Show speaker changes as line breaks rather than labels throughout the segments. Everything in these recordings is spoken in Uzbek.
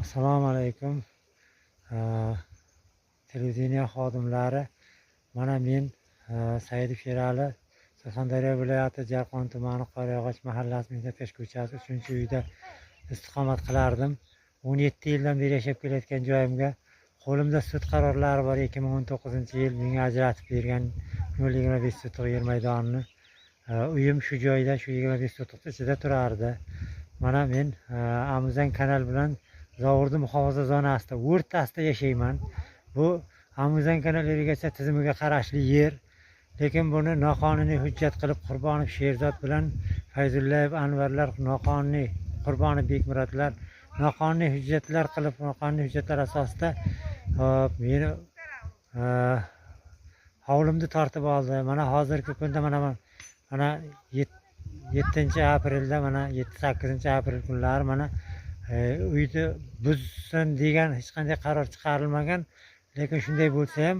Assalomu alaykum. Televideniya xodimlari. Mana men Saidov Sherali, Surxondaryo viloyati Jarqon tumani Qoryog'och mahallasi Mehnatkash ko'chasi 3-uyda istiqomat qilardim. 17 yildan beri yashab kelayotgan joyimga qo'limda sud qarorlari bor. 2019-yil menga ajratib bergan 0.25 sotix yer maydonini. Uyim shu joyda, shu 25 sotix ichida turardi. Mana men Amuzang kanal bilan Zovurdi muhofaza zonasida, o'rtasida yashayman. Bu Amuzang kanal irrigatsiya tizimiga qarashli yer. Lekin buni noqonuniy hujjat qilib Qurbonov Sherzod bilan Fayzullayev Anvarlar noqonuniy, Qurbonov Bekmurodlar noqonuniy hujjatlar qilib, noqonuniy hujjatlar asosida meni hovlimni tortib oldi. Mana hozirgi kunda mana 7-aprelda, mana 7-8-aprel kunlari mana uyni buzsin degan hech qanday qaror chiqarilmagan. Lekin shunday bo'lsa ham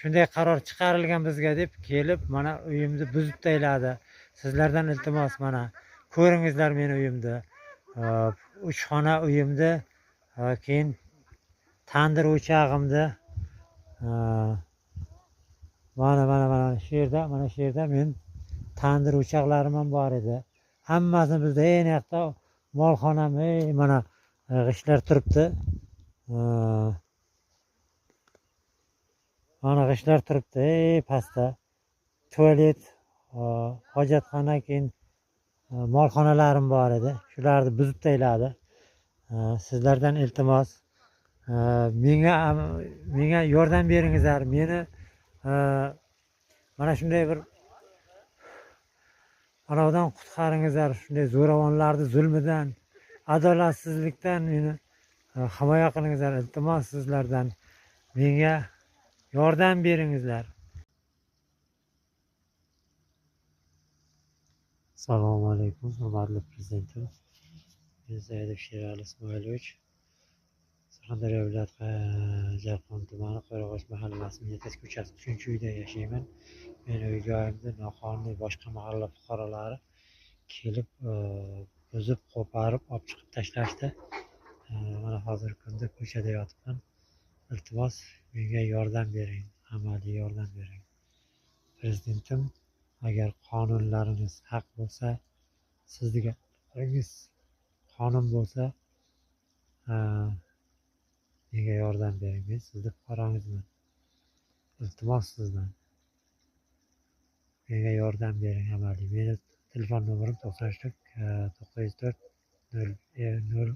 shunday qaror chiqarilgan bizga deb kelib mana uyimni buzib tashladi. Sizlardan iltimos, mana ko'ringizlar meni uyimni. 3 xona uyimni, keyin tandir o'chog'imni. Mana shu yerda men tandir o'choqlarim ham bor edi. Hammasini bizda eng yoqda molxonam, mana g'ishtlar turibdi. Mana g'ishtlar turibdi, pastda. Tualet, hojatxona, keyin molxonalarim bor edi. Shularni buzib tashladi. Sizlardan iltimos, menga yordam beringizlar. Meni mana shunday bir olovdan qutqaringizlar. Shunday zo'ravonlarning zulmidan, adolatsizlikdan meni himoya qilingizlar. Iltimos sizlardan, menga yordam beringizlar. Assalomu alaykum, hurmatli prezidentim. Men Saidov Sherali Ismoilovich, Surxondaryo viloyati Jarqon tumani Qoryog'och mahallasi Mehnatkash ko'chasi 3-uyda yashayman. Meni uy joyimda noqonuniy boshqa mahalla fuqarolari kelib buzib, qo'parib, olib chiqib tashlashdi. Mana hozirgi kunda ko'chada yotibman. Iltimos, menga yordam bering, amaliy yordam bering. Prezidentim, agar qonunlarimiz haq bo'lsa, sizga qonun bo'lsa, menga yordam bering. Men sizni fuqarongizman. Iltimos sizdan, menga yordam bering amaliy. Meni telefon nomerim 93 904 0